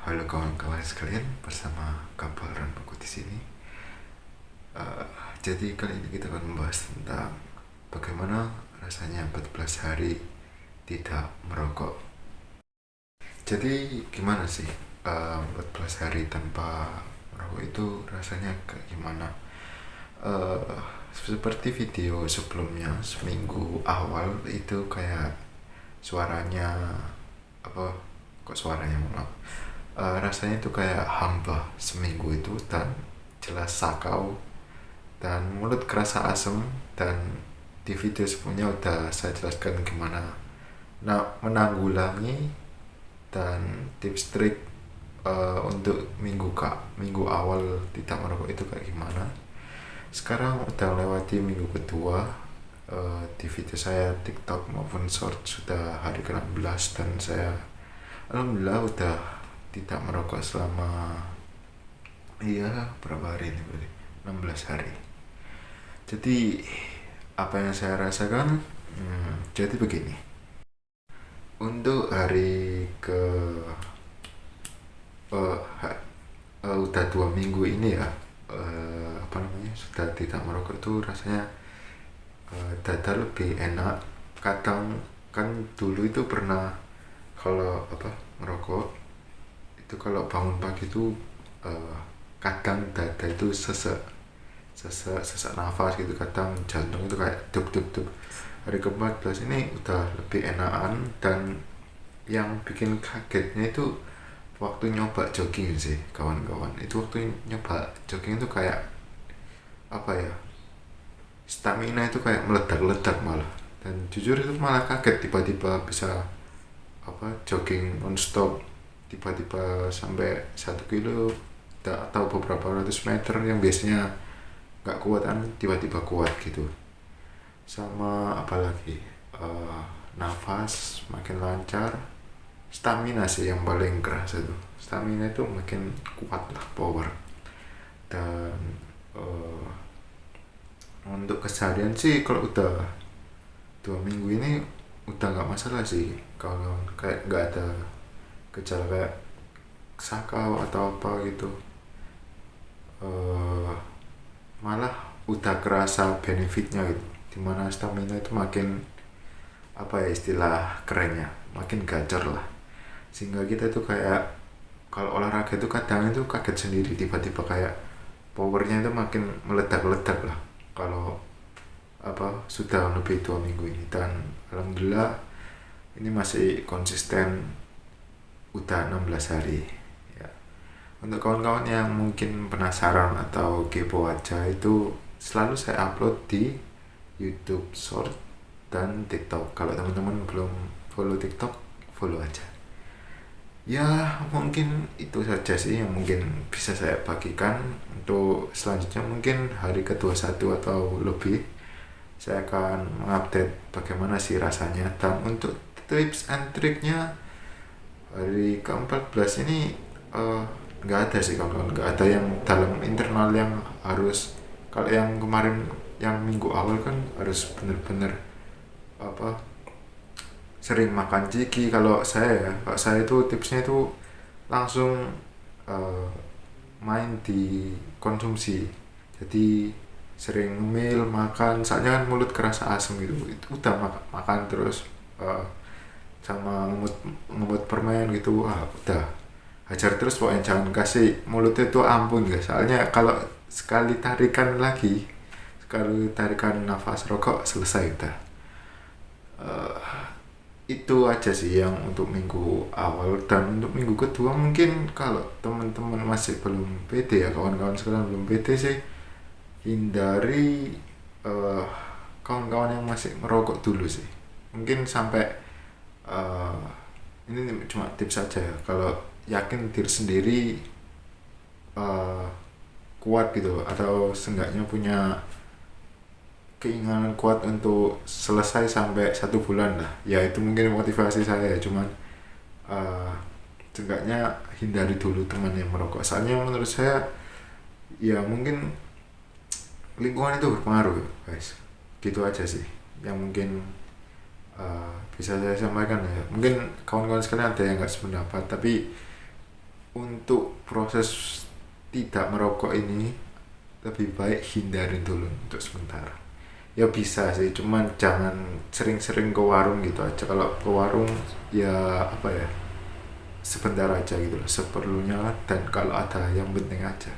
Halo kawan-kawan sekalian, bersama Kapal dan Paku di sini. Uh, jadi kali ini kita akan membahas tentang bagaimana rasanya 14 hari tidak merokok. Jadi gimana sih 14 hari tanpa merokok itu rasanya kayak gimana? Uh, Seperti video sebelumnya, seminggu awal itu kayak suaranya apa? Kok suaranya maaf? Rasanya itu kayak hampa seminggu itu, dan jelas sakau dan mulut kerasa asem. Dan di video sebelumnya udah saya jelaskan gimana menanggulangi dan tips trik untuk minggu awal tidak merokok itu kayak gimana. Sekarang udah lewati minggu kedua. Di video saya TikTok maupun short sudah hari ke-16, dan saya alhamdulillah udah tidak merokok selama berapa hari ini berarti 16 hari. Jadi apa yang saya rasakan, jadi begini. Untuk hari ke udah 2 minggu ini ya, sudah tidak merokok itu rasanya dada lebih enak. Kadang kan dulu itu pernah kalau merokok itu kalau bangun pagi itu kadang dada itu sesek nafas gitu, kadang jantung itu kayak duk duk duk. Hari ke-14 ini udah lebih enakan, dan yang bikin kagetnya itu waktu nyoba jogging sih kawan-kawan. Itu waktu nyoba jogging itu kayak stamina itu kayak meledak-ledak malah. Dan jujur itu malah kaget, tiba-tiba bisa jogging non-stop, tiba-tiba sampai 1 kilo atau beberapa ratus meter yang biasanya nggak kuat, tiba-tiba kuat gitu. Sama apalagi nafas makin lancar, stamina sih yang paling kerasa tuh. Stamina itu makin kuat lah, power. Dan untuk keseharian sih kalau udah 2 minggu ini udah nggak masalah sih, kalau kayak nggak ada gejala kayak sakau atau apa gitu. Malah udah kerasa benefitnya gitu, dimana stamina itu makin istilah kerennya, makin gacor lah. Sehingga kita tuh kayak kalau olahraga itu kadang itu kaget sendiri, tiba-tiba kayak powernya itu makin meledak-ledak lah kalau sudah lebih 2 minggu ini. Dan alhamdulillah ini masih konsisten udah 16 hari ya. Untuk kawan-kawan yang mungkin penasaran atau kepo aja, itu selalu saya upload di YouTube Short dan TikTok. Kalau teman-teman belum follow TikTok, follow aja ya. Mungkin itu saja sih yang mungkin bisa saya bagikan. Untuk selanjutnya mungkin hari ke-21 atau lebih saya akan mengupdate bagaimana sih rasanya. Dan untuk tips and triknya hari ke-14 ini nggak ada sih kawan-kawan, nggak ada yang dalam internal yang harus. Kalau yang kemarin yang minggu awal kan harus bener-bener sering makan ciki. Kalau saya itu tipsnya itu langsung main di konsumsi. Jadi sering ngemil makan, soalnya kan mulut kerasa asam gitu. Itu udah makan terus sama ngemut permen gitu, udah hajar terus pokoknya, jangan kasih mulutnya itu ampun guys. Soalnya kalau sekali tarikan nafas rokok selesai udah. Itu aja sih yang untuk minggu awal. Dan untuk minggu kedua mungkin kalau teman-teman masih belum pede ya, kawan-kawan sekarang belum pede sih, hindari kawan-kawan yang masih merokok dulu sih. Mungkin sampai ini cuma tips saja ya, kalau yakin diri sendiri kuat gitu, atau seenggaknya punya keinginan kuat untuk selesai sampai 1 bulan lah ya. Itu mungkin motivasi saya, cuman seenggaknya hindari dulu teman yang merokok. Soalnya menurut saya ya mungkin lingkungan itu berpengaruh guys. Gitu aja sih yang mungkin bisa saya sampaikan ya. Mungkin kawan-kawan sekalian ada yang nggak sependapat, tapi untuk proses tidak merokok ini lebih baik hindarin dulu untuk sementara. Ya bisa sih, cuman jangan sering-sering ke warung gitu aja. Kalau ke warung ya apa ya, sebentar aja gitu loh, seperlunya lah, dan kalau ada yang penting aja.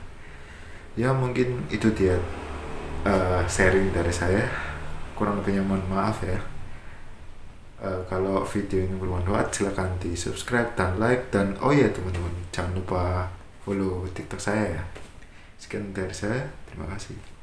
Ya mungkin itu dia sharing dari saya, kurang lebihnya mohon maaf ya. Kalau video ini bermanfaat silahkan di subscribe dan like, dan oh ya teman-teman jangan lupa follow TikTok saya ya. Sekian dari saya, terima kasih.